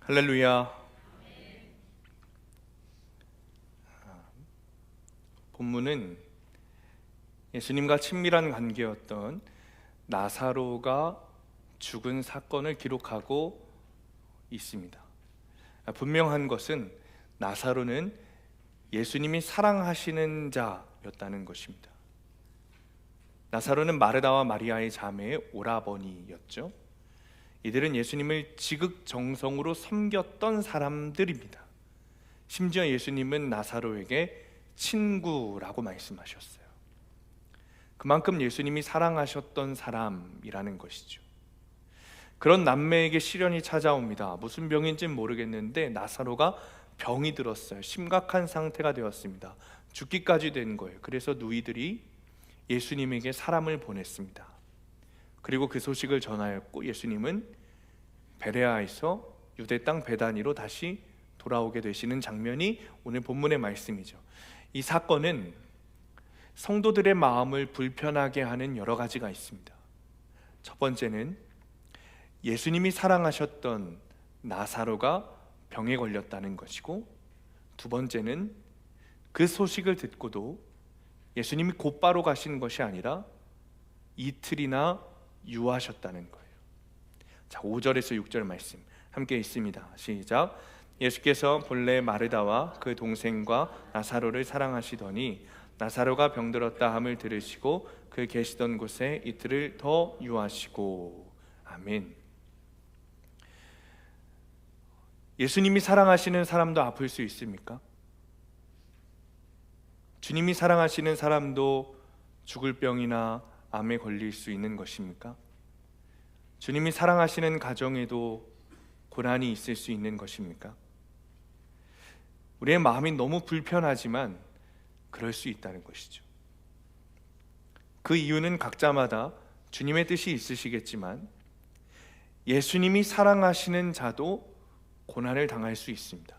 할렐루야. 본문은 예수님과 친밀한 관계였던 나사로가 죽은 사건을 기록하고 있습니다. 분명한 것은 나사로는 예수님이 사랑하시는 자였다는 것입니다. 나사로는 마르다와 마리아의 자매의 오라버니였죠. 이들은 예수님을 지극정성으로 섬겼던 사람들입니다. 심지어 예수님은 나사로에게 친구라고 말씀하셨어요. 그만큼 예수님이 사랑하셨던 사람이라는 것이죠. 그런 남매에게 시련이 찾아옵니다. 무슨 병인지는 모르겠는데 나사로가 병이 들었어요. 심각한 상태가 되었습니다. 죽기까지 된 거예요. 그래서 누이들이 예수님에게 사람을 보냈습니다. 그리고 그 소식을 전하였고 예수님은 베레아에서 유대 땅 베다니로 다시 돌아오게 되시는 장면이 오늘 본문의 말씀이죠. 이 사건은 성도들의 마음을 불편하게 하는 여러 가지가 있습니다. 첫 번째는 예수님이 사랑하셨던 나사로가 병에 걸렸다는 것이고, 두 번째는 그 소식을 듣고도 예수님이 곧바로 가신 것이 아니라 이틀이나 유하셨다는 거예요. 자, 5절에서 6절 말씀 함께 있습니다. 시작. 예수께서 본래 마르다와 그 동생과 나사로를 사랑하시더니 나사로가 병들었다 함을 들으시고 그 계시던 곳에 이틀을 더 유하시고. 아멘. 예수님이 사랑하시는 사람도 아플 수 있습니까? 주님이 사랑하시는 사람도 죽을 병이나 암에 걸릴 수 있는 것입니까? 주님이 사랑하시는 가정에도 고난이 있을 수 있는 것입니까? 우리의 마음이 너무 불편하지만 그럴 수 있다는 것이죠. 그 이유는 각자마다 주님의 뜻이 있으시겠지만 예수님이 사랑하시는 자도 고난을 당할 수 있습니다.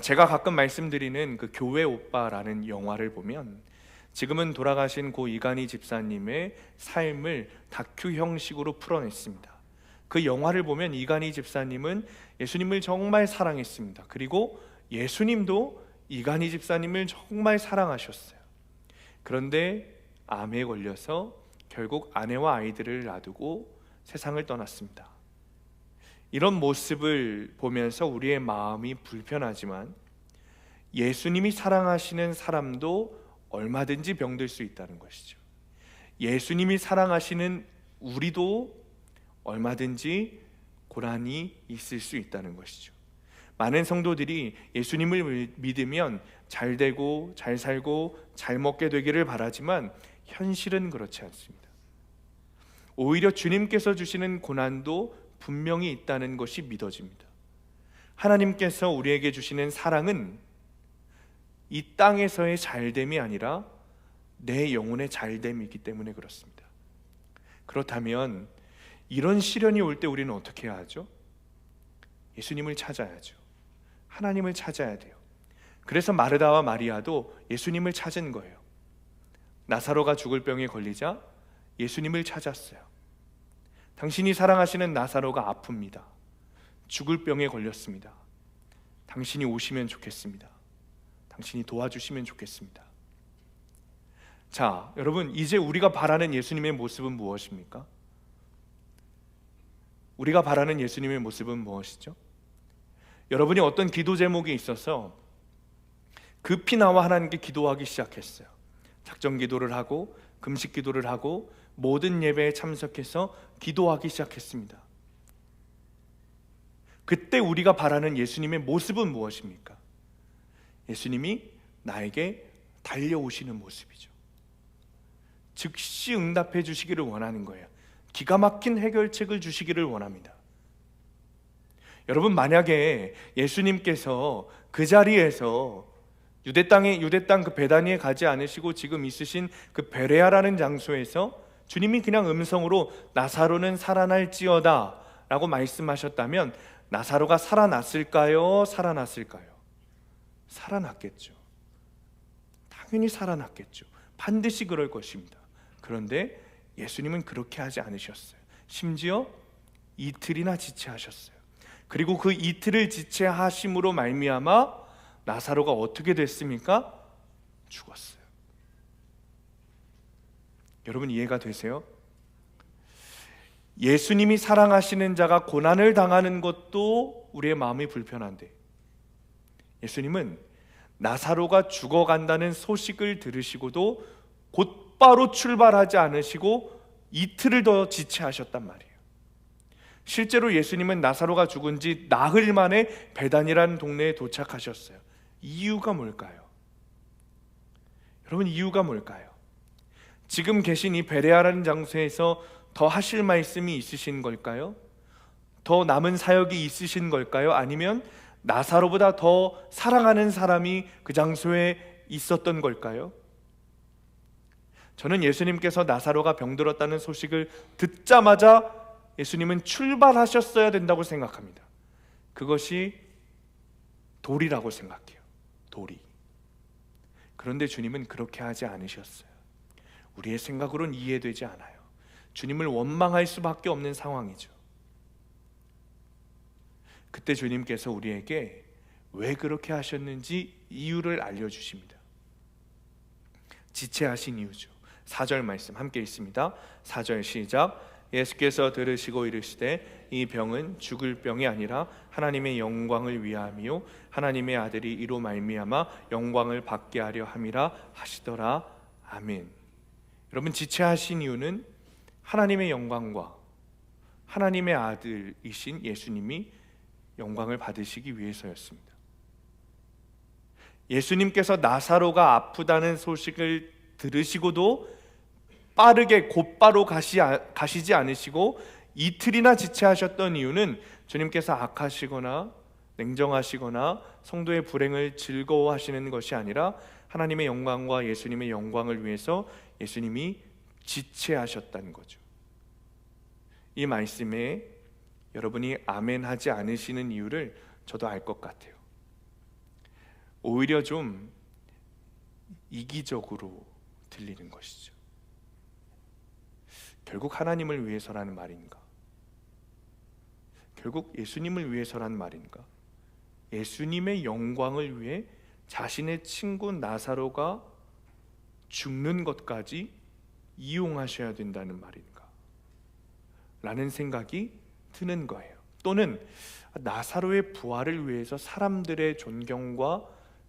제가 가끔 말씀드리는 그 교회 오빠라는 영화를 보면 지금은 돌아가신 고 이간희 집사님의 삶을 다큐 형식으로 풀어냈습니다. 그 영화를 보면 이간희 집사님은 예수님을 정말 사랑했습니다. 그리고 예수님도 이간희 집사님을 정말 사랑하셨어요. 그런데 암에 걸려서 결국 아내와 아이들을 놔두고 세상을 떠났습니다. 이런 모습을 보면서 우리의 마음이 불편하지만 예수님이 사랑하시는 사람도 얼마든지 병들 수 있다는 것이죠. 예수님이 사랑하시는 우리도 얼마든지 고난이 있을 수 있다는 것이죠. 많은 성도들이 예수님을 믿으면 잘 되고 잘 살고 잘 먹게 되기를 바라지만 현실은 그렇지 않습니다. 오히려 주님께서 주시는 고난도 분명히 있다는 것이 믿어집니다. 하나님께서 우리에게 주시는 사랑은 이 땅에서의 잘됨이 아니라 내 영혼의 잘됨이기 때문에 그렇습니다. 그렇다면 이런 시련이 올 때 우리는 어떻게 해야 하죠? 예수님을 찾아야죠. 하나님을 찾아야 돼요. 그래서 마르다와 마리아도 예수님을 찾은 거예요. 나사로가 죽을 병에 걸리자 예수님을 찾았어요. 당신이 사랑하시는 나사로가 아픕니다. 죽을 병에 걸렸습니다. 당신이 오시면 좋겠습니다. 당신이 도와주시면 좋겠습니다. 자, 여러분, 이제 우리가 바라는 예수님의 모습은 무엇입니까? 우리가 바라는 예수님의 모습은 무엇이죠? 여러분이 어떤 기도 제목이 있어서 급히 나와 하나님께 기도하기 시작했어요. 작정 기도를 하고 금식 기도를 하고 모든 예배에 참석해서 기도하기 시작했습니다. 그때 우리가 바라는 예수님의 모습은 무엇입니까? 예수님이 나에게 달려오시는 모습이죠. 즉시 응답해 주시기를 원하는 거예요. 기가 막힌 해결책을 주시기를 원합니다. 여러분, 만약에 예수님께서 그 자리에서 유대 땅 그 베다니에 가지 않으시고 지금 있으신 그 베레아라는 장소에서 주님이 그냥 음성으로 나사로는 살아날지어다 라고 말씀하셨다면 나사로가 살아났을까요? 살아났을까요? 살아났겠죠. 당연히 살아났겠죠. 반드시 그럴 것입니다. 그런데 예수님은 그렇게 하지 않으셨어요. 심지어 이틀이나 지체하셨어요. 그리고 그 이틀을 지체하심으로 말미암아 나사로가 어떻게 됐습니까? 죽었어요. 여러분 이해가 되세요? 예수님이 사랑하시는 자가 고난을 당하는 것도 우리의 마음이 불편한데, 예수님은 나사로가 죽어간다는 소식을 들으시고도 곧바로 출발하지 않으시고 이틀을 더 지체하셨단 말이에요. 실제로 예수님은 나사로가 죽은 지 나흘 만에 베단이라는 동네에 도착하셨어요. 이유가 뭘까요? 여러분 이유가 뭘까요? 지금 계신 이 베레아라는 장소에서 더 하실 말씀이 있으신 걸까요? 더 남은 사역이 있으신 걸까요? 아니면 나사로보다 더 사랑하는 사람이 그 장소에 있었던 걸까요? 저는 예수님께서 나사로가 병들었다는 소식을 듣자마자 예수님은 출발하셨어야 된다고 생각합니다. 그것이 도리라고 생각해요. 도리. 그런데 주님은 그렇게 하지 않으셨어요. 우리의 생각으로는 이해되지 않아요. 주님을 원망할 수밖에 없는 상황이죠. 그때 주님께서 우리에게 왜 그렇게 하셨는지 이유를 알려주십니다. 지체하신 이유죠. 4절 말씀 함께 있습니다. 4절 시작. 예수께서 들으시고 이르시되 이 병은 죽을 병이 아니라 하나님의 영광을 위함이요 하나님의 아들이 이로 말미암아 영광을 받게 하려 함이라 하시더라. 아멘. 여러분 지체하신 이유는 하나님의 영광과 하나님의 아들이신 예수님이 영광을 받으시기 위해서였습니다. 예수님께서 나사로가 아프다는 소식을 들으시고도 빠르게 곧바로 가시지 않으시고 이틀이나 지체하셨던 이유는 주님께서 악하시거나 냉정하시거나 성도의 불행을 즐거워하시는 것이 아니라 하나님의 영광과 예수님의 영광을 위해서 예수님이 지체하셨다는 거죠. 이 말씀에 여러분이 아멘 하지 않으시는 이유를 저도 알 것 같아요. 오히려 좀 이기적으로 들리는 것이죠. 결국 하나님을 위해서라는 말인가? 결국 예수님을 위해서라는 말인가? 예수님의 영광을 위해 자신의 친구 나사로가 죽는 것까지 이용하셔야 된다는 말인가? 라는 생각이 드는 거예요. 또는 나사로의 부활을 위해서 사람들의 존경과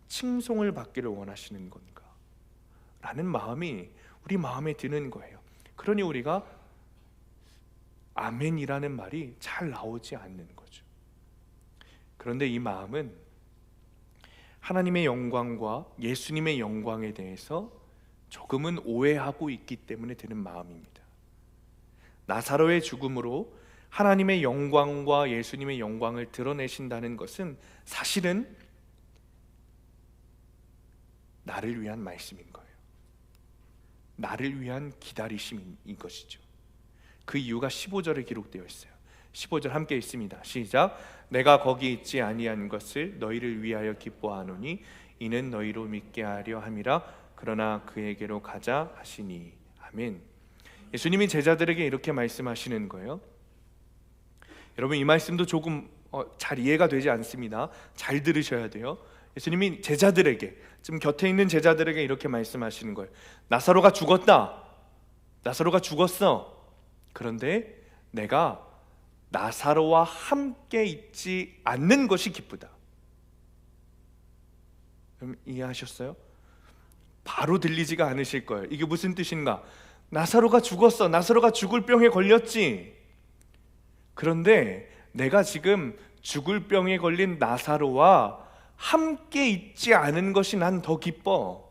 칭송을 받기를 원하시는 건가? 라는 마음이 우리 마음에 드는 거예요. 그러니 우리가 아멘이라는 말이 잘 나오지 않는 거죠. 그런데 이 마음은 하나님의 영광과 예수님의 영광에 대해서 조금은 오해하고 있기 때문에 드는 마음입니다. 나사로의 죽음으로 하나님의 영광과 예수님의 영광을 드러내신다는 것은 사실은 나를 위한 말씀인 거예요. 나를 위한 기다리심인 것이죠. 그 이유가 15절에 기록되어 있어요. 15절 함께 있습니다. 시작. 내가 거기 있지 아니한 것을 너희를 위하여 기뻐하노니 이는 너희로 믿게 하려 함이라. 그러나 그에게로 가자 하시니. 아멘. 예수님이 제자들에게 이렇게 말씀하시는 거예요. 여러분 이 말씀도 조금 잘 이해가 되지 않습니다. 잘 들으셔야 돼요. 예수님이 제자들에게, 지금 곁에 있는 제자들에게 이렇게 말씀하시는 거예요. 나사로가 죽었다. 나사로가 죽었어. 그런데 내가 나사로와 함께 있지 않는 것이 기쁘다. 그럼 이해하셨어요? 바로 들리지가 않으실 거예요. 이게 무슨 뜻인가? 나사로가 죽었어. 나사로가 죽을 병에 걸렸지. 그런데 내가 지금 죽을 병에 걸린 나사로와 함께 있지 않은 것이 난 더 기뻐.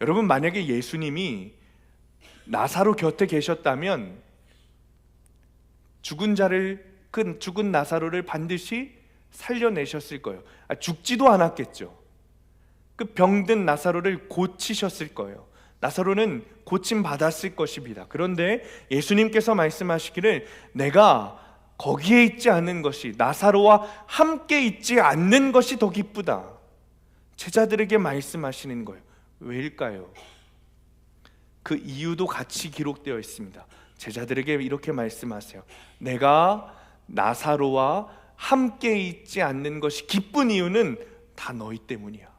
여러분 만약에 예수님이 나사로 곁에 계셨다면 죽은 나사로를 반드시 살려내셨을 거예요. 죽지도 않았겠죠. 그 병든 나사로를 고치셨을 거예요. 나사로는 고침 받았을 것입니다. 그런데 예수님께서 말씀하시기를 내가 거기에 있지 않는 것이, 나사로와 함께 있지 않는 것이 더 기쁘다. 제자들에게 말씀하시는 거예요. 왜일까요? 그 이유도 같이 기록되어 있습니다. 제자들에게 이렇게 말씀하세요. 내가 나사로와 함께 있지 않는 것이 기쁜 이유는 다 너희 때문이야.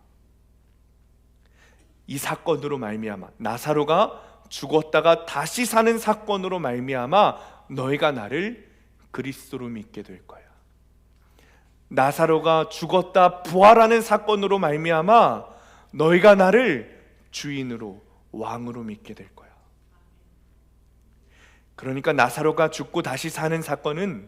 이 사건으로 말미암아, 나사로가 죽었다가 다시 사는 사건으로 말미암아 너희가 나를 그리스도로 믿게 될 거야. 나사로가 죽었다 부활하는 사건으로 말미암아 너희가 나를 주인으로, 왕으로 믿게 될 거야. 그러니까 나사로가 죽고 다시 사는 사건은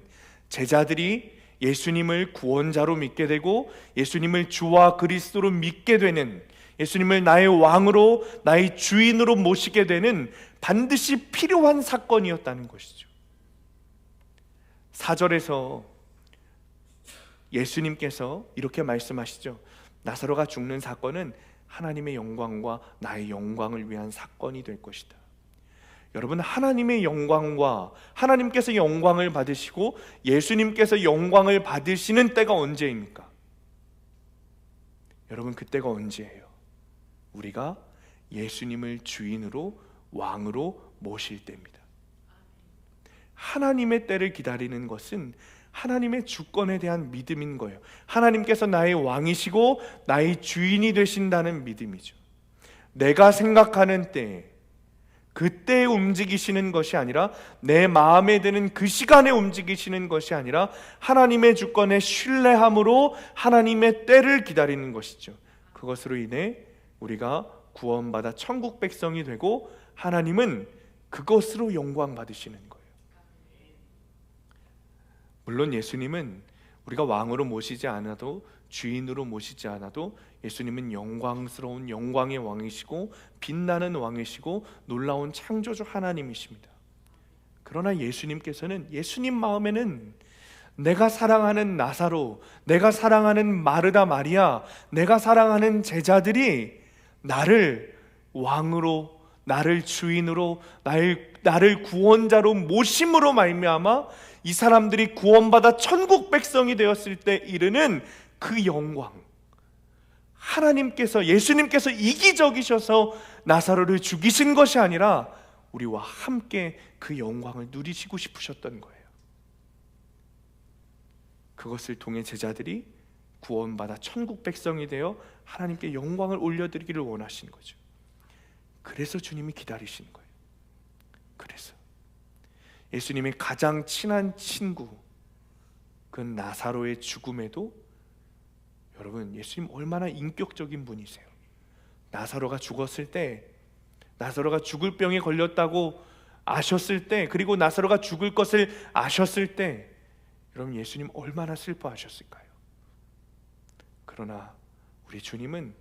제자들이 예수님을 구원자로 믿게 되고 예수님을 주와 그리스도로 믿게 되는, 예수님을 나의 왕으로, 나의 주인으로 모시게 되는 반드시 필요한 사건이었다는 것이죠. 4절에서 예수님께서 이렇게 말씀하시죠. 나사로가 죽는 사건은 하나님의 영광과 나의 영광을 위한 사건이 될 것이다. 여러분, 하나님의 영광과 하나님께서 영광을 받으시고 예수님께서 영광을 받으시는 때가 언제입니까? 여러분, 그때가 언제예요? 우리가 예수님을 주인으로, 왕으로 모실 때입니다. 하나님의 때를 기다리는 것은 하나님의 주권에 대한 믿음인 거예요. 하나님께서 나의 왕이시고 나의 주인이 되신다는 믿음이죠. 내가 생각하는 때, 그때 움직이시는 것이 아니라, 내 마음에 드는 그 시간에 움직이시는 것이 아니라 하나님의 주권에 신뢰함으로 하나님의 때를 기다리는 것이죠. 그것으로 인해 우리가 구원받아 천국 백성이 되고 하나님은 그것으로 영광 받으시는 거예요. 물론 예수님은 우리가 왕으로 모시지 않아도, 주인으로 모시지 않아도 예수님은 영광스러운 영광의 왕이시고 빛나는 왕이시고 놀라운 창조주 하나님이십니다. 그러나 예수님께서는, 예수님 마음에는 내가 사랑하는 나사로, 내가 사랑하는 마르다 마리아, 내가 사랑하는 제자들이 나를 왕으로, 나를 주인으로, 나를 구원자로 모심으로 말미암아 이 사람들이 구원받아 천국 백성이 되었을 때 이르는 그 영광, 하나님께서, 예수님께서 이기적이셔서 나사로를 죽이신 것이 아니라 우리와 함께 그 영광을 누리시고 싶으셨던 거예요. 그것을 통해 제자들이 구원받아 천국 백성이 되어 하나님께 영광을 올려드리기를 원하신 거죠. 그래서 주님이 기다리신 거예요. 그래서 예수님의 가장 친한 친구, 그 나사로의 죽음에도, 여러분, 예수님 얼마나 인격적인 분이세요. 나사로가 죽었을 때, 나사로가 죽을 병에 걸렸다고 아셨을 때, 그리고 나사로가 죽을 것을 아셨을 때, 여러분, 예수님 얼마나 슬퍼하셨을까요? 그러나 우리 주님은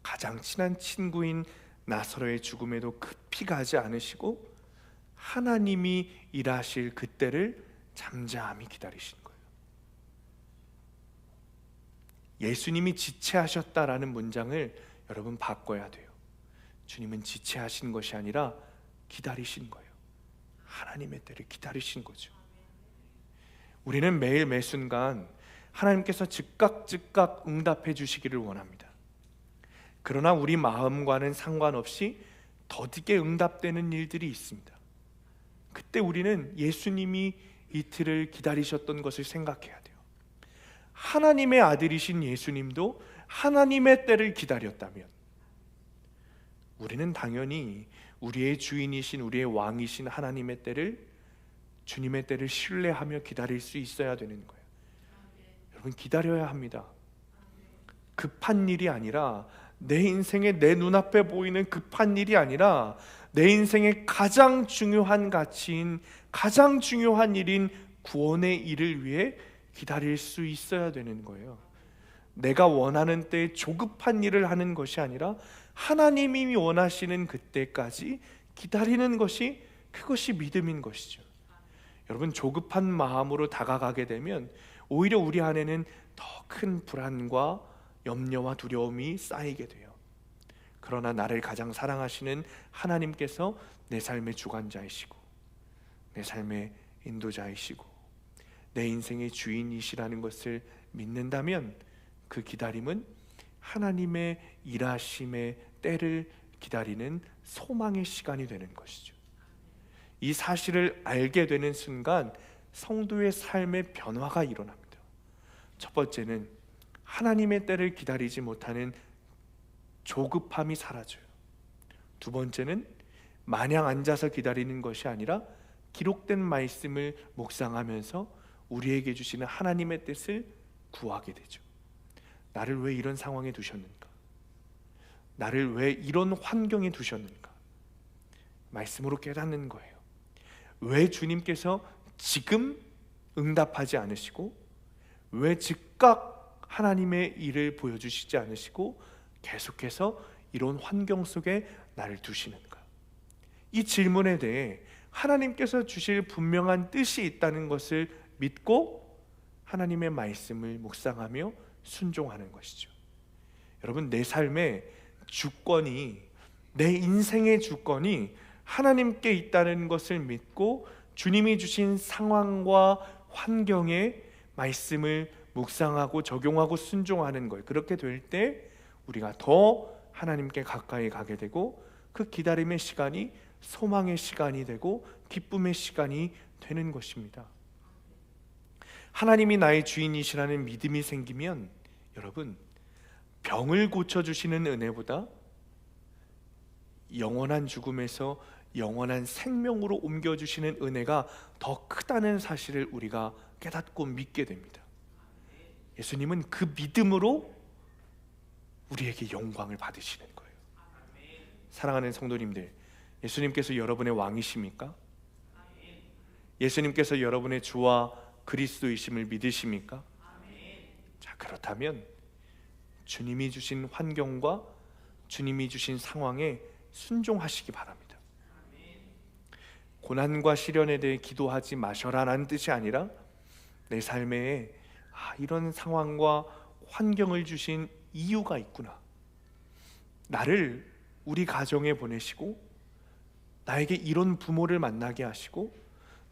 가장 친한 친구인 나사로의 죽음에도 급히 가지 않으시고 하나님이 일하실 그때를 잠잠히 기다리신 거예요. 예수님이 지체하셨다라는 문장을 여러분 바꿔야 돼요. 주님은 지체하신 것이 아니라 기다리신 거예요. 하나님의 때를 기다리신 거죠. 우리는 매일 매순간 하나님께서 즉각 응답해 주시기를 원합니다. 그러나 우리 마음과는 상관없이 더디게 응답되는 일들이 있습니다. 그때 우리는 예수님이 이틀을 기다리셨던 것을 생각해야 돼요. 하나님의 아들이신 예수님도 하나님의 때를 기다렸다면 우리는 당연히 우리의 주인이신, 우리의 왕이신 하나님의 때를, 주님의 때를 신뢰하며 기다릴 수 있어야 되는 거예요. 여러분, 기다려야 합니다. 급한 일이 아니라, 내 인생에, 내 눈앞에 보이는 급한 일이 아니라 내 인생의 가장 중요한 가치인, 가장 중요한 일인 구원의 일을 위해 기다릴 수 있어야 되는 거예요. 내가 원하는 때 조급한 일을 하는 것이 아니라 하나님이 원하시는 그때까지 기다리는 것이, 그것이 믿음인 것이죠. 여러분, 조급한 마음으로 다가가게 되면 오히려 우리 안에는 더 큰 불안과 염려와 두려움이 쌓이게 돼요. 그러나 나를 가장 사랑하시는 하나님께서 내 삶의 주관자이시고 내 삶의 인도자이시고 내 인생의 주인이시라는 것을 믿는다면 그 기다림은 하나님의 일하심의 때를 기다리는 소망의 시간이 되는 것이죠. 이 사실을 알게 되는 순간 성도의 삶의 변화가 일어납니다. 첫 번째는 하나님의 때를 기다리지 못하는 조급함이 사라져요. 두 번째는 마냥 앉아서 기다리는 것이 아니라 기록된 말씀을 묵상하면서 우리에게 주시는 하나님의 뜻을 구하게 되죠. 나를 왜 이런 상황에 두셨는가? 나를 왜 이런 환경에 두셨는가? 말씀으로 깨닫는 거예요. 왜 주님께서 지금 응답하지 않으시고, 왜 즉각 하나님의 일을 보여주시지 않으시고 계속해서 이런 환경 속에 나를 두시는가? 이 질문에 대해 하나님께서 주실 분명한 뜻이 있다는 것을 믿고 하나님의 말씀을 묵상하며 순종하는 것이죠. 여러분, 내 삶의 주권이, 내 인생의 주권이 하나님께 있다는 것을 믿고 주님이 주신 상황과 환경에 말씀을 묵상하고 적용하고 순종하는 거예요. 그렇게 될 때 우리가 더 하나님께 가까이 가게 되고, 그 기다림의 시간이 소망의 시간이 되고 기쁨의 시간이 되는 것입니다. 하나님이 나의 주인이시라는 믿음이 생기면, 여러분, 병을 고쳐주시는 은혜보다 영원한 죽음에서 영원한 생명으로 옮겨주시는 은혜가 더 크다는 사실을 우리가 깨닫고 믿게 됩니다. 예수님은 그 믿음으로 우리에게 영광을 받으시는 거예요. 사랑하는 성도님들, 예수님께서 여러분의 왕이십니까? 예수님께서 여러분의 주와 그리스도이심을 믿으십니까? 자, 그렇다면 주님이 주신 환경과 주님이 주신 상황에 순종하시기 바랍니다. 고난과 시련에 대해 기도하지 마셔라라는 뜻이 아니라, 내 삶에 이런 상황과 환경을 주신 이유가 있구나, 나를 우리 가정에 보내시고 나에게 이런 부모를 만나게 하시고,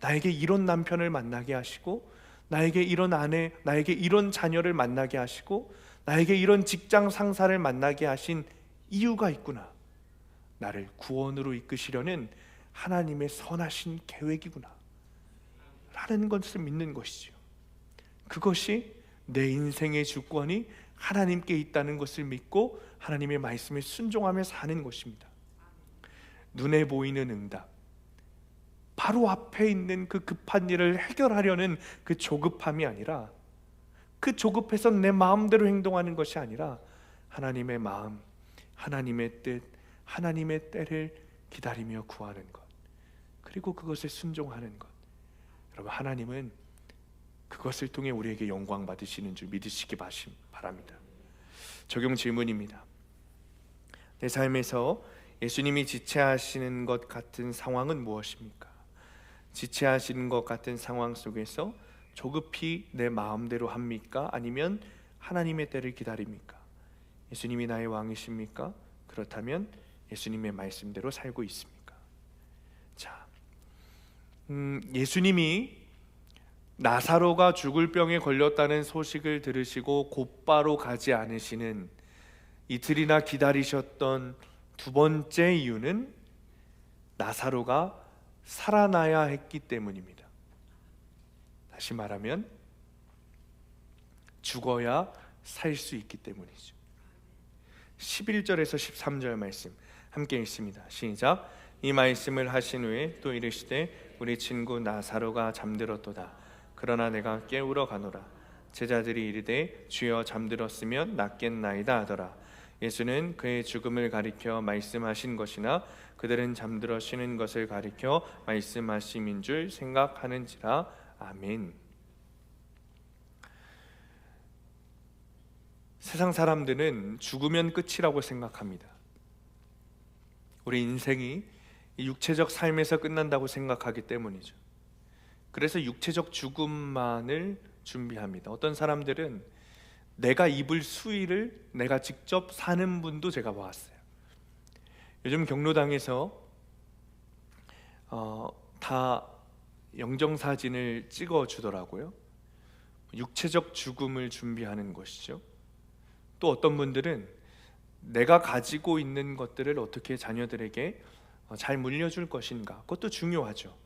나에게 이런 남편을 만나게 하시고, 나에게 이런 아내, 나에게 이런 자녀를 만나게 하시고, 나에게 이런 직장 상사를 만나게 하신 이유가 있구나, 나를 구원으로 이끄시려는 하나님의 선하신 계획이구나 라는 것을 믿는 것이죠. 그것이 내 인생의 주권이 하나님께 있다는 것을 믿고 하나님의 말씀에 순종하며 사는 것입니다. 눈에 보이는 응답, 바로 앞에 있는 그 급한 일을 해결하려는 그 조급함이 아니라, 그 조급해서 내 마음대로 행동하는 것이 아니라 하나님의 마음, 하나님의 뜻, 하나님의 때를 기다리며 구하는 것, 그리고 그것에 순종하는 것. 여러분, 하나님은 그것을 통해 우리에게 영광 받으시는 줄 믿으시기 바랍니다. 적용 질문입니다. 내 삶에서 예수님이 지체하시는 것 같은 상황은 무엇입니까? 지체하시는 것 같은 상황 속에서 조급히 내 마음대로 합니까? 아니면 하나님의 때를 기다립니까? 예수님이 나의 왕이십니까? 그렇다면 예수님의 말씀대로 살고 있습니까? 자, 예수님이 나사로가 죽을 병에 걸렸다는 소식을 들으시고 곧바로 가지 않으시는, 이틀이나 기다리셨던 두 번째 이유는 나사로가 살아나야 했기 때문입니다. 다시 말하면 죽어야 살 수 있기 때문이죠. 11절에서 13절 말씀 함께 읽습니다. 시작. 이 말씀을 하신 후에 또 이르시되 우리 친구 나사로가 잠들었도다. 그러나 내가 깨우러 가노라. 제자들이 이르되 주여 잠들었으면 낫겠나이다 하더라. 예수는 그의 죽음을 가리켜 말씀하신 것이나 그들은 잠들어 쉬는 것을 가리켜 말씀하심인 줄 생각하는지라. 아멘. 세상 사람들은 죽으면 끝이라고 생각합니다. 우리 인생이 육체적 삶에서 끝난다고 생각하기 때문이죠. 그래서 육체적 죽음만을 준비합니다. 어떤 사람들은 내가 입을 수의를 내가 직접 사는 분도 제가 봤어요. 요즘 경로당에서 다 영정사진을 찍어 주더라고요. 육체적 죽음을 준비하는 것이죠. 또 어떤 분들은 내가 가지고 있는 것들을 어떻게 자녀들에게 잘 물려줄 것인가, 그것도 중요하죠.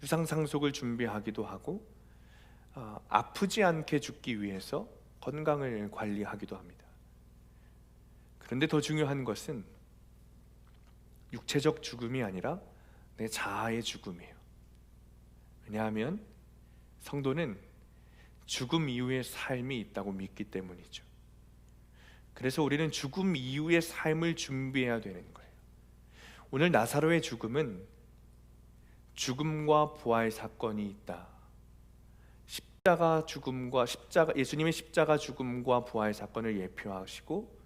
유상상속을 준비하기도 하고, 아프지 않게 죽기 위해서 건강을 관리하기도 합니다. 그런데 더 중요한 것은 육체적 죽음이 아니라 내 자아의 죽음이에요. 왜냐하면 성도는 죽음 이후의 삶이 있다고 믿기 때문이죠. 그래서 우리는 죽음 이후의 삶을 준비해야 되는 거예요. 오늘 나사로의 죽음은 죽음과 부활 사건이 있다. 예수님의 십자가 죽음과 부활 사건을 예표하시고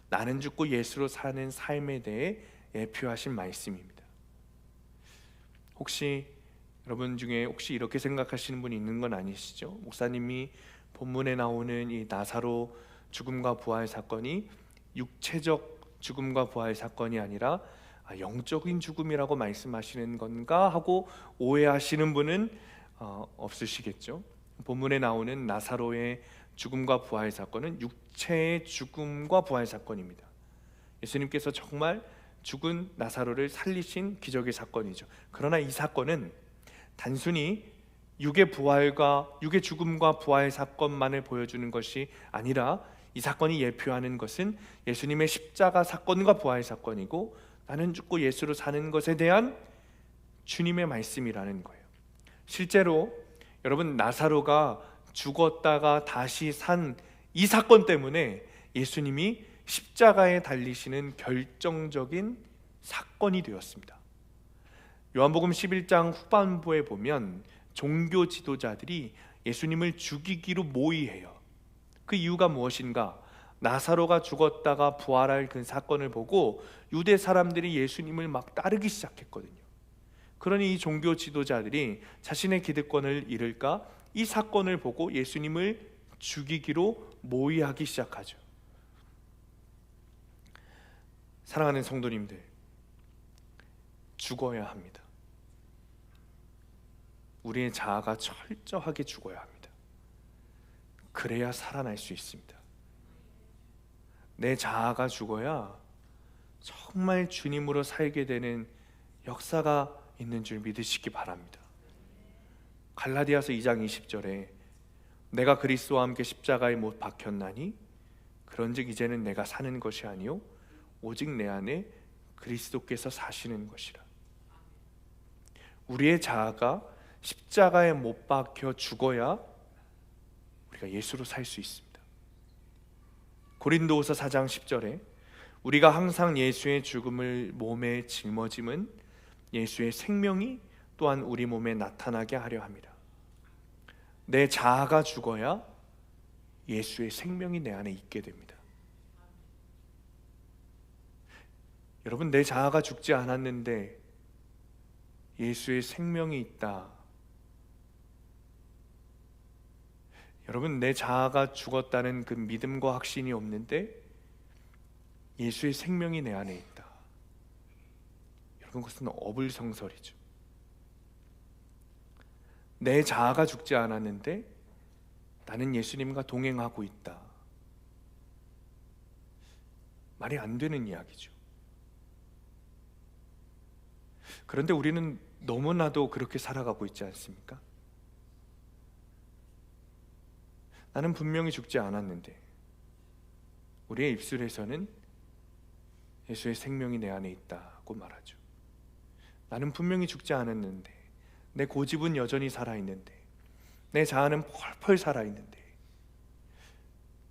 나는 죽고 예수로 사는 삶에 대해 예표하신 말씀입니다. 혹시 여러분 중에 이렇게 생각하시는 분이 있는 건 아니시죠? 목사님이 본문에 나오는 이 나사로 죽음과 부활 사건이 육체적 죽음과 부활 사건이 아니라 영적인 죽음이라고 말씀하시는 건가 하고 오해하시는 분은 없으시겠죠? 본문에 나오는 나사로의 죽음과 부활 사건은 육체의 죽음과 부활 사건입니다. 예수님께서 정말 죽은 나사로를 살리신 기적의 사건이죠. 그러나 이 사건은 단순히 육의 죽음과 부활 사건만을 보여주는 것이 아니라 이 사건이 예표하는 것은 예수님의 십자가 사건과 부활 사건이고 나는 죽고 예수로 사는 것에 대한 주님의 말씀이라는 거예요. 실제로 여러분, 나사로가 죽었다가 다시 산 이 사건 때문에 예수님이 십자가에 달리시는 결정적인 사건이 되었습니다. 요한복음 11장 후반부에 보면 종교 지도자들이 예수님을 죽이기로 모의해요. 그 이유가 무엇인가? 나사로가 죽었다가 부활할 그 사건을 보고 유대 사람들이 예수님을 막 따르기 시작했거든요. 그러니 이 종교 지도자들이 자신의 기득권을 잃을까 이 사건을 보고 예수님을 죽이기로 모의하기 시작하죠. 사랑하는 성도님들, 죽어야 합니다. 우리의 자아가 철저하게 죽어야 합니다. 그래야 살아날 수 있습니다. 내 자아가 죽어야 정말 주님으로 살게 되는 역사가 있는 줄 믿으시기 바랍니다. 갈라디아서 2장 20절에 내가 그리스도와 함께 십자가에 못 박혔나니 그런즉 이제는 내가 사는 것이 아니요 오직 내 안에 그리스도께서 사시는 것이라. 우리의 자아가 십자가에 못 박혀 죽어야 우리가 예수로 살 수 있습니다. 고린도후서 4장 10절에 우리가 항상 예수의 죽음을 몸에 짊어짐은 예수의 생명이 또한 우리 몸에 나타나게 하려 합니다. 내 자아가 죽어야 예수의 생명이 내 안에 있게 됩니다. 여러분, 내 자아가 죽지 않았는데 예수의 생명이 있다. 여러분, 내 자아가 죽었다는 그 믿음과 확신이 없는데 예수의 생명이 내 안에 있다. 여러분, 그것은 어불성설이죠. 내 자아가 죽지 않았는데 나는 예수님과 동행하고 있다. 말이 안 되는 이야기죠. 그런데 우리는 너무나도 그렇게 살아가고 있지 않습니까? 나는 분명히 죽지 않았는데 우리의 입술에서는 예수의 생명이 내 안에 있다고 말하죠. 나는 분명히 죽지 않았는데 내 고집은 여전히 살아있는데 내 자아는 펄펄 살아있는데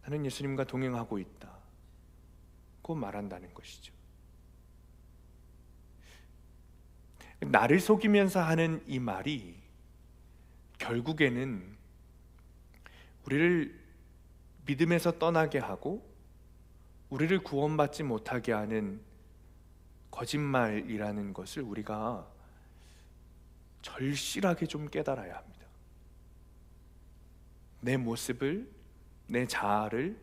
나는 예수님과 동행하고 있다고 말한다는 것이죠. 나를 속이면서 하는 이 말이 결국에는 우리를 믿음에서 떠나게 하고 우리를 구원받지 못하게 하는 거짓말이라는 것을 우리가 절실하게 좀 깨달아야 합니다. 내 모습을, 내 자아를,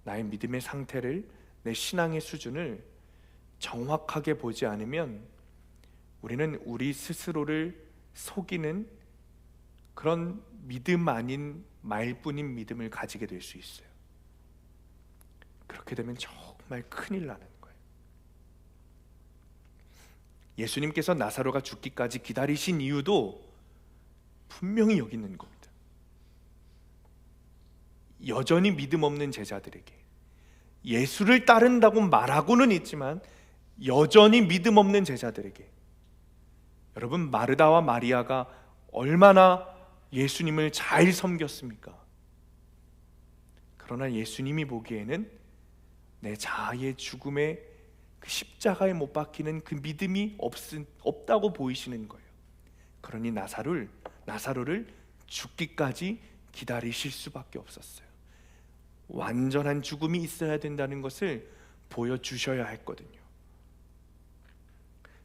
나의 믿음의 상태를, 내 신앙의 수준을 정확하게 보지 않으면 우리는 우리 스스로를 속이는 그런 믿음 아닌 말뿐인 믿음을 가지게 될 수 있어요. 그렇게 되면 정말 큰일 나는 거예요. 예수님께서 나사로가 죽기까지 기다리신 이유도 분명히 여기 있는 겁니다. 여전히 믿음 없는 제자들에게, 예수를 따른다고 말하고는 있지만 여전히 믿음 없는 제자들에게, 여러분, 마르다와 마리아가 얼마나 예수님을 잘 섬겼습니까? 그러나 예수님이 보기에는 내 자아의 죽음에, 그 십자가에 못 박히는 그 믿음이 없다고 보이시는 거예요. 그러니 나사로를 죽기까지 기다리실 수밖에 없었어요. 완전한 죽음이 있어야 된다는 것을 보여주셔야 했거든요.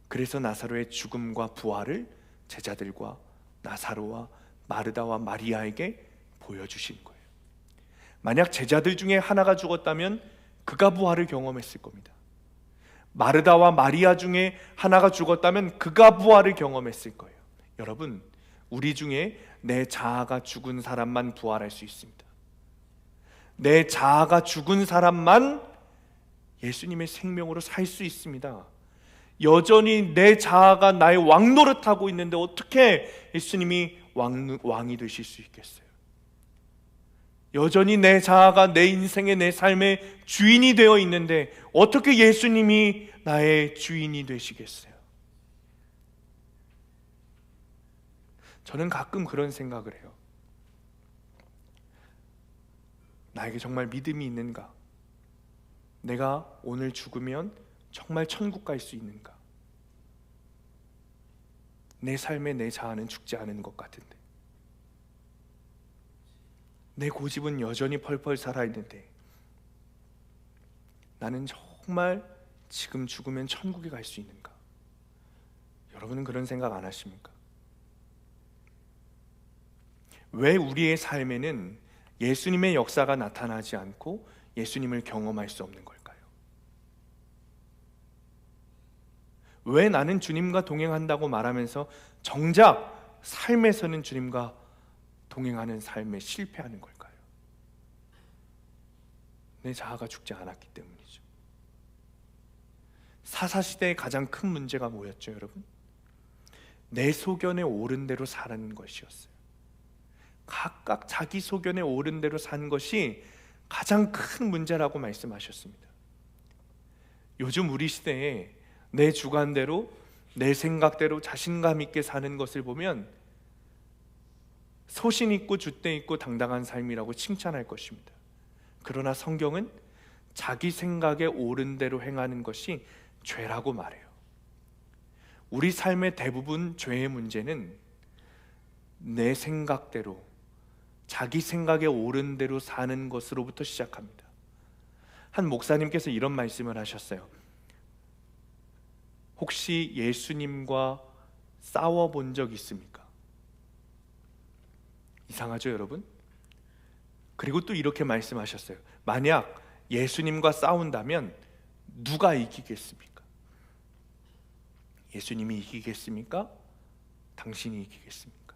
그래서 나사로의 죽음과 부활을 제자들과 나사로와 마르다와 마리아에게 보여주신 거예요. 만약 제자들 중에 하나가 죽었다면 그가 부활을 경험했을 겁니다. 마르다와 마리아 중에 하나가 죽었다면 그가 부활을 경험했을 거예요. 여러분, 우리 중에 내 자아가 죽은 사람만 부활할 수 있습니다. 내 자아가 죽은 사람만 예수님의 생명으로 살 수 있습니다. 여전히 내 자아가 나의 왕 노릇하고 있는데 어떻게 예수님이 왕이 되실 수 있겠어요? 여전히 내 자아가 내 인생의, 내 삶의 주인이 되어 있는데 어떻게 예수님이 나의 주인이 되시겠어요? 저는 가끔 그런 생각을 해요. 나에게 정말 믿음이 있는가? 내가 오늘 죽으면 정말 천국 갈 수 있는가? 내 삶에 내 자아는 죽지 않은 것 같은데, 내 고집은 여전히 펄펄 살아있는데, 나는 정말 지금 죽으면 천국에 갈 수 있는가? 여러분은 그런 생각 안 하십니까? 왜 우리의 삶에는 예수님의 역사가 나타나지 않고 예수님을 경험할 수 없는 걸까요? 왜 나는 주님과 동행한다고 말하면서 정작 삶에서는 주님과 동행하는 삶에 실패하는 걸까요? 내 자아가 죽지 않았기 때문이죠. 사사시대의 가장 큰 문제가 뭐였죠, 여러분? 내 소견에 옳은 대로 사는 것이었어요. 각각 자기 소견에 옳은 대로 산 것이 가장 큰 문제라고 말씀하셨습니다. 요즘 우리 시대에 내 주관대로, 내 생각대로 자신감 있게 사는 것을 보면 소신 있고 줏대 있고 당당한 삶이라고 칭찬할 것입니다. 그러나 성경은 자기 생각에 옳은 대로 행하는 것이 죄라고 말해요. 우리 삶의 대부분 죄의 문제는 내 생각대로, 자기 생각에 옳은 대로 사는 것으로부터 시작합니다. 한 목사님께서 이런 말씀을 하셨어요. 혹시 예수님과 싸워본 적 있습니까? 이상하죠, 여러분? 그리고 또 이렇게 말씀하셨어요. 만약 예수님과 싸운다면 누가 이기겠습니까? 예수님이 이기겠습니까? 당신이 이기겠습니까?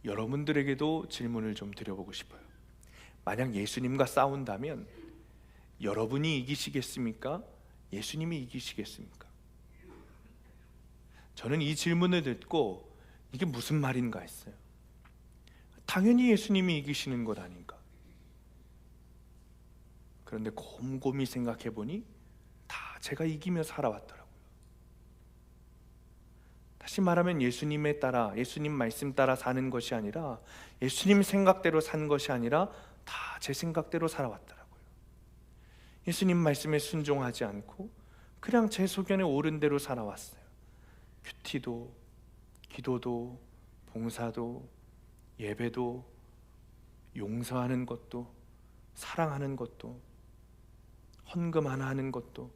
여러분들에게도 질문을 좀 드려보고 싶어요. 만약 예수님과 싸운다면 여러분이 이기시겠습니까? 예수님이 이기시겠습니까? 저는 이 질문을 듣고 이게 무슨 말인가 했어요. 당연히 예수님이 이기시는 것 아닌가. 그런데 곰곰이 생각해 보니 다 제가 이기며 살아왔더라고요. 다시 말하면 예수님에 따라, 예수님 말씀 따라 사는 것이 아니라, 예수님 생각대로 산 것이 아니라 다 제 생각대로 살아왔더라고요. 예수님 말씀에 순종하지 않고 그냥 제 소견에 옳은 대로 살아왔어요. 큐티도, 기도도, 봉사도, 예배도, 용서하는 것도, 사랑하는 것도, 헌금 하나 하는 것도,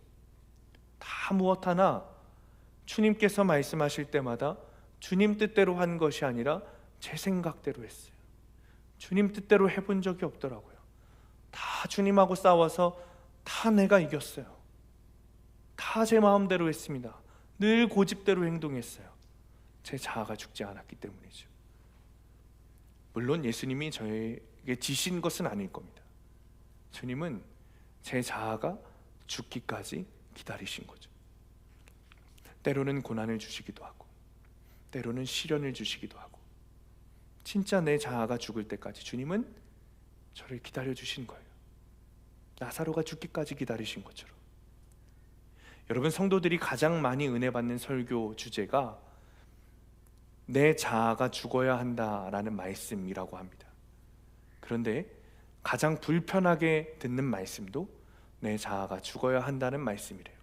다 무엇 하나 주님께서 말씀하실 때마다 주님 뜻대로 한 것이 아니라 제 생각대로 했어요. 주님 뜻대로 해본 적이 없더라고요. 다 주님하고 싸워서 다 내가 이겼어요. 다 제 마음대로 했습니다. 늘 고집대로 행동했어요. 제 자아가 죽지 않았기 때문이죠. 물론 예수님이 저에게 지신 것은 아닐 겁니다. 주님은 제 자아가 죽기까지 기다리신 거죠. 때로는 고난을 주시기도 하고, 때로는 시련을 주시기도 하고, 진짜 내 자아가 죽을 때까지 주님은 저를 기다려 주신 거예요. 나사로가 죽기까지 기다리신 것처럼. 여러분, 성도들이 가장 많이 은혜 받는 설교 주제가 내 자아가 죽어야 한다라는 말씀이라고 합니다. 그런데 가장 불편하게 듣는 말씀도 내 자아가 죽어야 한다는 말씀이래요.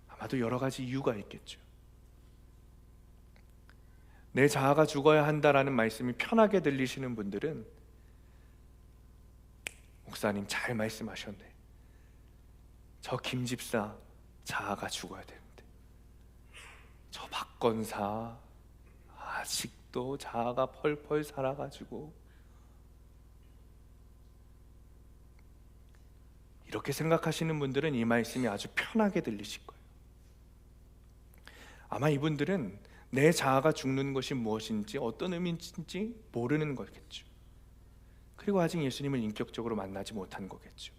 아마도 여러 가지 이유가 있겠죠. 내 자아가 죽어야 한다라는 말씀이 편하게 들리시는 분들은 목사님 잘 말씀하셨네. 저 김집사 자아가 죽어야 되는데, 저 박건사 아직도 자아가 펄펄 살아가지고, 이렇게 생각하시는 분들은 이 말씀이 아주 편하게 들리실 거예요. 아마 이분들은 내 자아가 죽는 것이 무엇인지, 어떤 의미인지 모르는 거겠죠. 그리고 아직 예수님을 인격적으로 만나지 못한 거겠죠.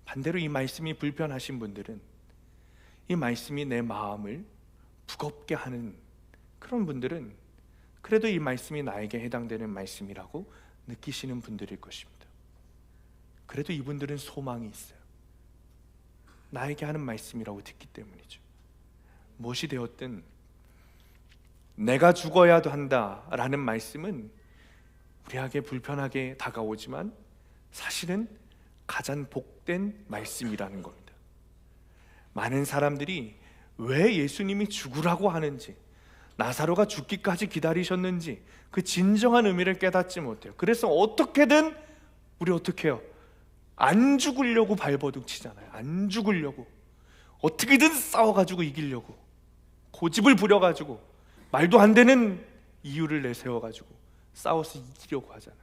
반대로 이 말씀이 불편하신 분들은, 이 말씀이 내 마음을 무겁게 하는 그런 분들은 그래도 이 말씀이 나에게 해당되는 말씀이라고 느끼시는 분들일 것입니다. 그래도 이분들은 소망이 있어요. 나에게 하는 말씀이라고 듣기 때문이죠. 무엇이 되었든 내가 죽어야 한다라는 말씀은 우리에게 불편하게 다가오지만 사실은 가장 복된 말씀이라는 겁니다. 많은 사람들이 왜 예수님이 죽으라고 하는지, 나사로가 죽기까지 기다리셨는지 그 진정한 의미를 깨닫지 못해요. 그래서 어떻게든 우리 어떻게 해요? 안 죽으려고 발버둥 치잖아요. 안 죽으려고, 어떻게든 싸워가지고 이기려고, 고집을 부려가지고 말도 안 되는 이유를 내세워가지고 싸워서 이기려고 하잖아요.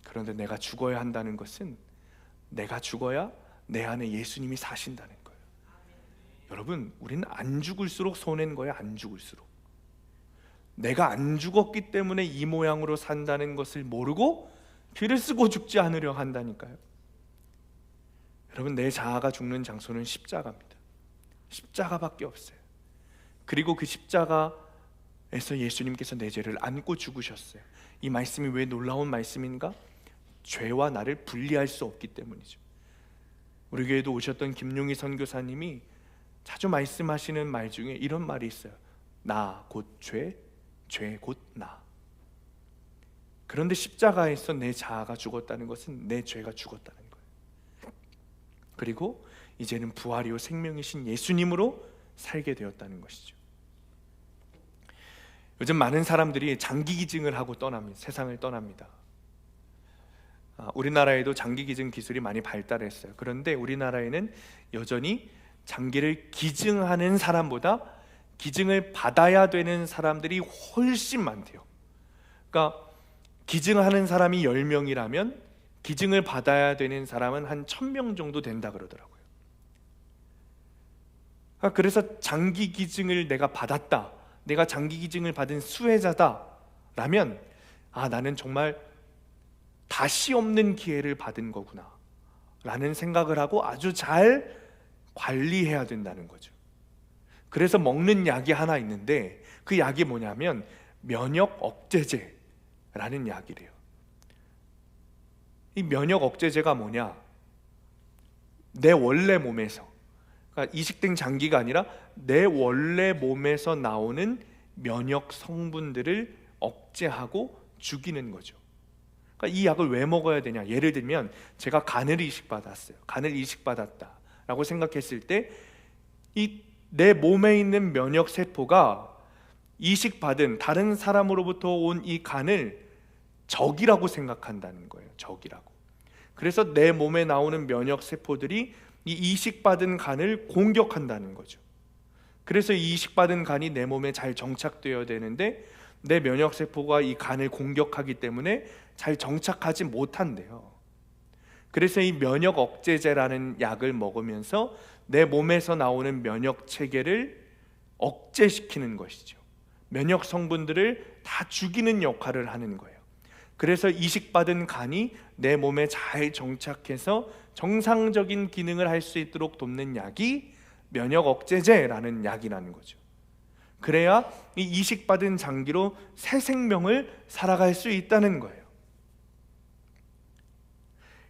그런데 내가 죽어야 한다는 것은 내가 죽어야 내 안에 예수님이 사신다는 거예요. 여러분, 우리는 안 죽을수록 손해인 거예요. 안 죽을수록. 내가 안 죽었기 때문에 이 모양으로 산다는 것을 모르고 피를 쓰고 죽지 않으려 한다니까요. 여러분, 내 자아가 죽는 장소는 십자가입니다. 십자가밖에 없어요. 그리고 그 십자가에서 예수님께서 내 죄를 안고 죽으셨어요. 이 말씀이 왜 놀라운 말씀인가? 죄와 나를 분리할 수 없기 때문이죠. 우리 교회도 오셨던 김용희 선교사님이 자주 말씀하시는 말 중에 이런 말이 있어요. 나 곧 죄, 죄 곧 나. 그런데 십자가에서 내 자아가 죽었다는 것은 내 죄가 죽었다는 거예요. 그리고 이제는 부활이요 생명이신 예수님으로 살게 되었다는 것이죠. 요즘 많은 사람들이 장기 기증을 하고 떠납니다. 세상을 떠납니다. 우리나라에도 장기 기증 기술이 많이 발달했어요. 그런데 우리나라에는 여전히 장기를 기증하는 사람보다 기증을 받아야 되는 사람들이 훨씬 많대요. 그러니까 기증하는 사람이 10명이라면 기증을 받아야 되는 사람은 한 1000명 정도 된다 그러더라고요. 그래서 장기 기증을 내가 받았다, 내가 장기 기증을 받은 수혜자다 라면, 나는 정말 다시 없는 기회를 받은 거구나 라는 생각을 하고 아주 잘 관리해야 된다는 거죠. 그래서 먹는 약이 하나 있는데 그 약이 뭐냐면 면역 억제제라는 약이래요. 이 면역 억제제가 뭐냐? 내 원래 몸에서, 그러니까 이식된 장기가 아니라 내 원래 몸에서 나오는 면역 성분들을 억제하고 죽이는 거죠. 그러니까 이 약을 왜 먹어야 되냐? 예를 들면 제가 간을 이식받았어요. 간을 이식받았다라고 생각했을 때 이 내 몸에 있는 면역 세포가 이식받은 다른 사람으로부터 온 이 간을 적이라고 생각한다는 거예요. 적이라고. 그래서 내 몸에 나오는 면역 세포들이 이 이식받은 간을 공격한다는 거죠. 그래서 이 이식받은 간이 내 몸에 잘 정착되어야 되는데 내 면역 세포가 이 간을 공격하기 때문에 잘 정착하지 못한대요. 그래서 이 면역 억제제라는 약을 먹으면서 내 몸에서 나오는 면역 체계를 억제시키는 것이죠. 면역 성분들을 다 죽이는 역할을 하는 거예요. 그래서 이식받은 간이 내 몸에 잘 정착해서 정상적인 기능을 할 수 있도록 돕는 약이 면역 억제제라는 약이라는 거죠. 그래야 이 이식받은 장기로 새 생명을 살아갈 수 있다는 거예요.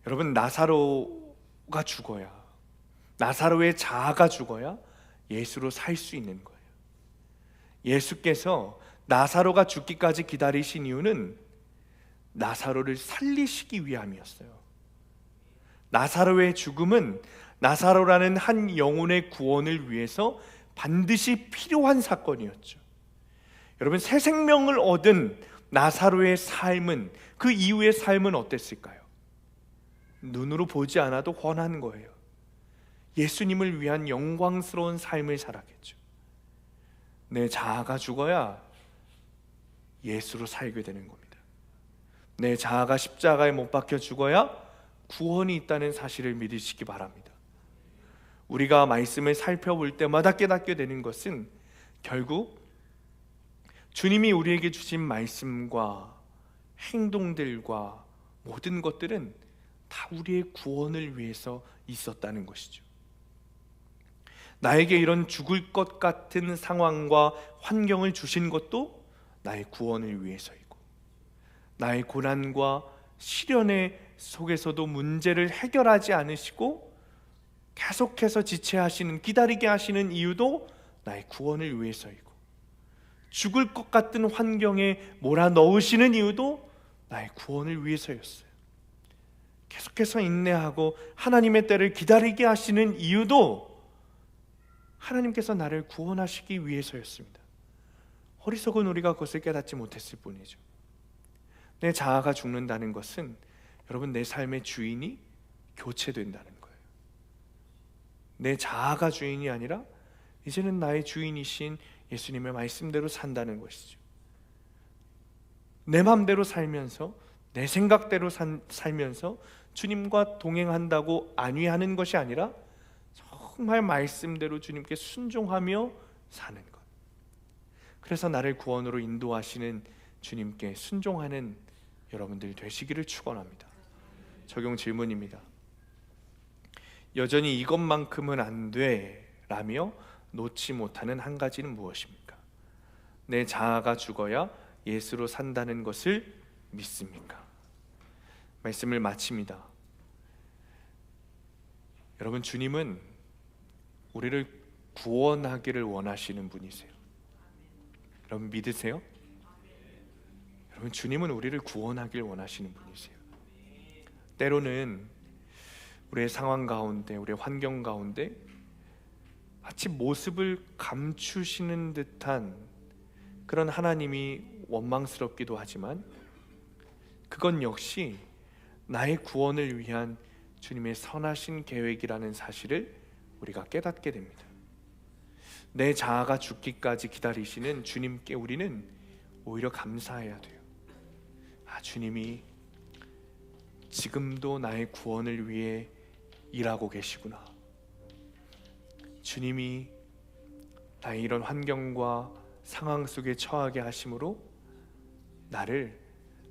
여러분, 나사로가 죽어야, 나사로의 자아가 죽어야 예수로 살 수 있는 거예요. 예수께서 나사로가 죽기까지 기다리신 이유는 나사로를 살리시기 위함이었어요. 나사로의 죽음은 나사로라는 한 영혼의 구원을 위해서 반드시 필요한 사건이었죠. 여러분, 새 생명을 얻은 나사로의 삶은, 그 이후의 삶은 어땠을까요? 눈으로 보지 않아도 훤한 거예요. 예수님을 위한 영광스러운 삶을 살았겠죠. 내 자아가 죽어야 예수로 살게 되는 겁니다. 내 자아가 십자가에 못 박혀 죽어야 구원이 있다는 사실을 믿으시기 바랍니다. 우리가 말씀을 살펴볼 때마다 깨닫게 되는 것은 결국 주님이 우리에게 주신 말씀과 행동들과 모든 것들은 다 우리의 구원을 위해서 있었다는 것이죠. 나에게 이런 죽을 것 같은 상황과 환경을 주신 것도 나의 구원을 위해서이고, 나의 고난과 시련의 속에서도 문제를 해결하지 않으시고 계속해서 지체하시는, 기다리게 하시는 이유도 나의 구원을 위해서이고, 죽을 것 같은 환경에 몰아넣으시는 이유도 나의 구원을 위해서였어요. 계속해서 인내하고 하나님의 때를 기다리게 하시는 이유도 하나님께서 나를 구원하시기 위해서였습니다. 어리석은 우리가 그것을 깨닫지 못했을 뿐이죠. 내 자아가 죽는다는 것은 여러분, 내 삶의 주인이 교체된다는 거예요. 내 자아가 주인이 아니라 이제는 나의 주인이신 예수님의 말씀대로 산다는 것이죠. 내 마음대로 살면서, 내 생각대로 살면서 주님과 동행한다고 안위하는 것이 아니라 정말 말씀대로 주님께 순종하며 사는 것. 그래서 나를 구원으로 인도하시는 주님께 순종하는 여러분들 되시기를 축원합니다. 적용 질문입니다. 여전히 이것만큼은 안 돼라며 놓지 못하는 한 가지는 무엇입니까? 내 자아가 죽어야 예수로 산다는 것을 믿습니까? 말씀을 마칩니다. 여러분, 주님은 우리를 구원하기를 원하시는 분이세요. 여러분, 믿으세요? 여러분, 주님은 우리를 구원하길 원하시는 분이세요. 때로는 우리의 상황 가운데, 우리의 환경 가운데 마치 모습을 감추시는 듯한 그런 하나님이 원망스럽기도 하지만, 그건 역시 나의 구원을 위한 주님의 선하신 계획이라는 사실을 우리가 깨닫게 됩니다. 내 자아가 죽기까지 기다리시는 주님께 우리는 오히려 감사해야 돼요. 주님이 지금도 나의 구원을 위해 일하고 계시구나. 주님이 나의 이런 환경과 상황 속에 처하게 하심으로 나를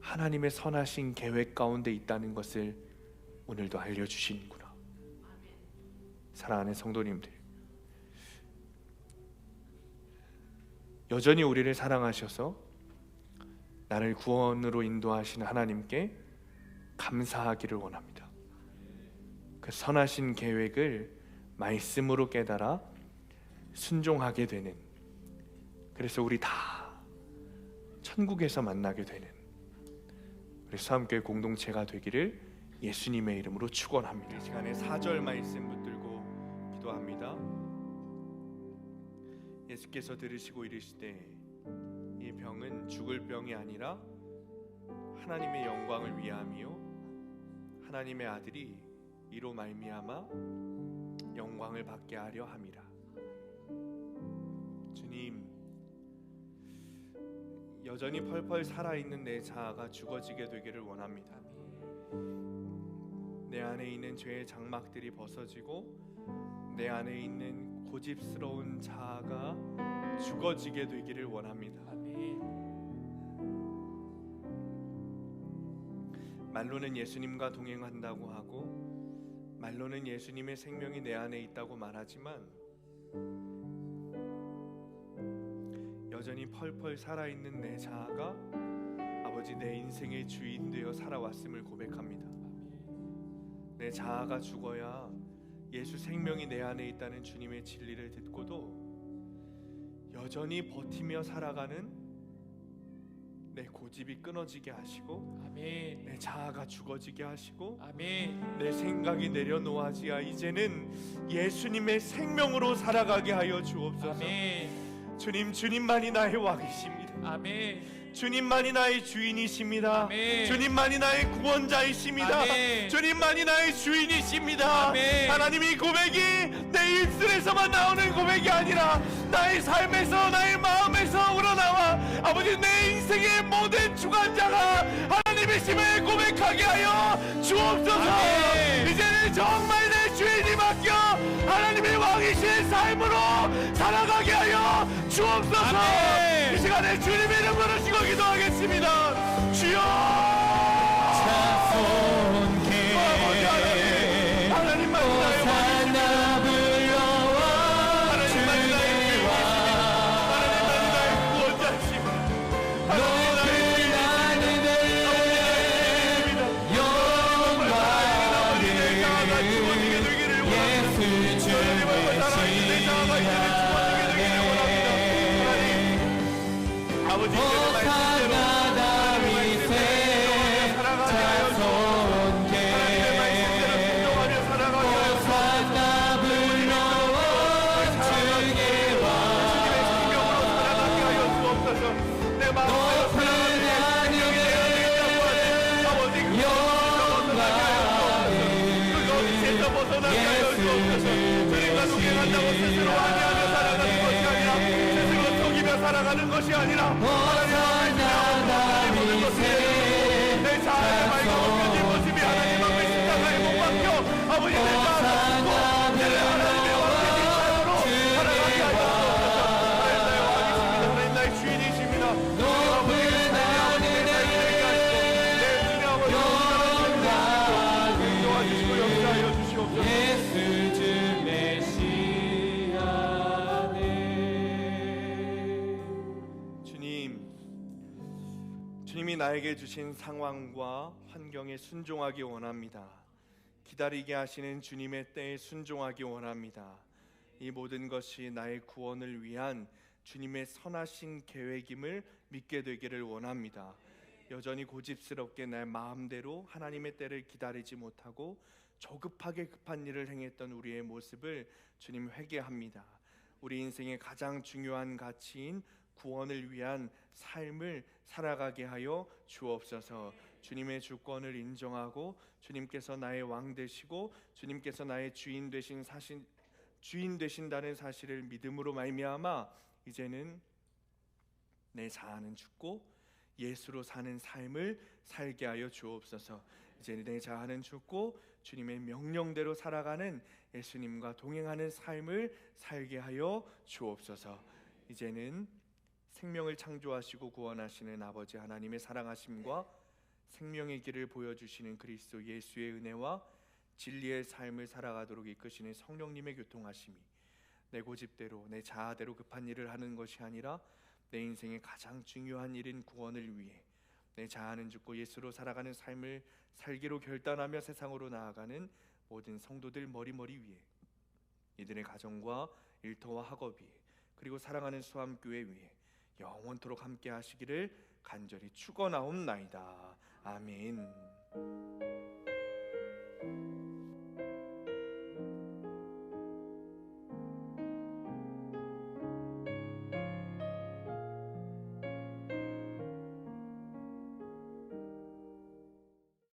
하나님의 선하신 계획 가운데 있다는 것을 오늘도 알려주시는구나. 사랑하는 성도님들, 여전히 우리를 사랑하셔서 나를 구원으로 인도하시는 하나님께 감사하기를 원합니다. 그 선하신 계획을 말씀으로 깨달아 순종하게 되는, 그래서 우리 다 천국에서 만나게 되는 우리 수함교회 공동체가 되기를 예수님의 이름으로 축원합니다. 이 시간에 4절 말씀 붙들고 기도합니다. 예수께서 들으시고 이르시되 이 병은 죽을 병이 아니라 하나님의 영광을 위함이요 하나님의 아들이 이로 말미암아 영광을 받게 하려 함이라. 주님, 여전히 펄펄 살아있는 내 자아가 죽어지게 되기를 원합니다. 내 안에 있는 죄의 장막들이 벗어지고 내 안에 있는 고집스러운 자아가 죽어지게 되기를 원합니다. 말로는 예수님과 동행한다고 하고 말로는 예수님의 생명이 내 안에 있다고 말하지만 여전히 펄펄 살아있는 내 자아가 아버지 내 인생의 주인 되어 살아왔음을 고백합니다. 내 자아가 죽어야 예수 생명이 내 안에 있다는 주님의 진리를 듣고도 여전히 버티며 살아가는 내 고집이 끊어지게 하시고, 아멘. 내 자아가 죽어지게 하시고, 아멘. 내 생각이 내려놓아지야 이제는 예수님의 생명으로 살아가게 하여 주옵소서. 아멘. 주님, 주님만이 나의 왕이십니다. 아멘. 주님만이 나의 주인이십니다. 아멘. 주님만이 나의 구원자이십니다. 아멘. 주님만이 나의 주인이십니다. 아멘. 하나님, 이 고백이 내 입술에서만 나오는 고백이 아니라 나의 삶에서, 나의 마음에서 우러나와 아버지 내 인생의 모든 주관자가 하나님이심을 고백하게 하여 주옵소서. 아멘. 이제는 정말 내 주인이 바뀌어 하나님의 왕이신 삶으로 살아가게 하여 주옵소서. 아멘. 이 시간에 주님의 이름으로 시고 기도하겠습니다. 주여, 자손께 하나님만이 나의 호산나 불러와 하나님만이 나의 주인이십니다. 하나님만이 나의 구원자이십니다. 하나님만이 나의 아버지, 호산나 다윗의 자손께 호산나 불러와 주의 왕 높은 하늘에 영광을 주님과 동행한다고 스스로 하나하며 살아가는 것이 아니라 스스로 속이며 살아가는 것이 아니라 호산나 다윗의 내 자아의 맑고 펴진 모습이 하나님 앞에 십자가에 못 박혀 아버지 내 자아가 죽고 내를 하나님의 왕되신 삶으로 살아가게 하여 주옵소서. 하나님 나의 왕이십니다. 하나님 나의 주인이십니다. 높은 하늘에 영광을 도와주시고 역사하여 주시옵소서. 예수 주 메시아네. 주님이 나에게 주신 상황과 환경에 순종하기 원합니다. 기다리게 하시는 주님의 때에 순종하기 원합니다. 이 모든 것이 나의 구원을 위한 주님의 선하신 계획임을 믿게 되기를 원합니다. 여전히 고집스럽게 내 마음대로 하나님의 때를 기다리지 못하고 조급하게 급한 일을 행했던 우리의 모습을 주님 회개합니다. 우리 인생의 가장 중요한 가치인 구원을 위한 삶을 살아가게 하여 주옵소서. 주님의 주권을 인정하고 주님께서 나의 왕 되시고 주님께서 나의 주인 되신다는 사실을 믿음으로 말미암아 이제는 내 자아는 죽고 예수로 사는 삶을 살게 하여 주옵소서. 이제 내 자아는 죽고 주님의 명령대로 살아가는 예수님과 동행하는 삶을 살게 하여 주옵소서. 이제는 생명을 창조하시고 구원하시는 아버지 하나님의 사랑하심과 생명의 길을 보여주시는 그리스도 예수의 은혜와 진리의 삶을 살아가도록 이끄시는 성령님의 교통하심이 내 고집대로 내 자아대로 급한 일을 하는 것이 아니라 내 인생의 가장 중요한 일인 구원을 위해 내 자아는 죽고 예수로 살아가는 삶을 살기로 결단하며 세상으로 나아가는 모든 성도들 머리머리 위에, 이들의 가정과 일터와 학업 위에, 그리고 사랑하는 수암교회 위에 영원토록 함께 하시기를 간절히 축원하옵나이다. 아멘.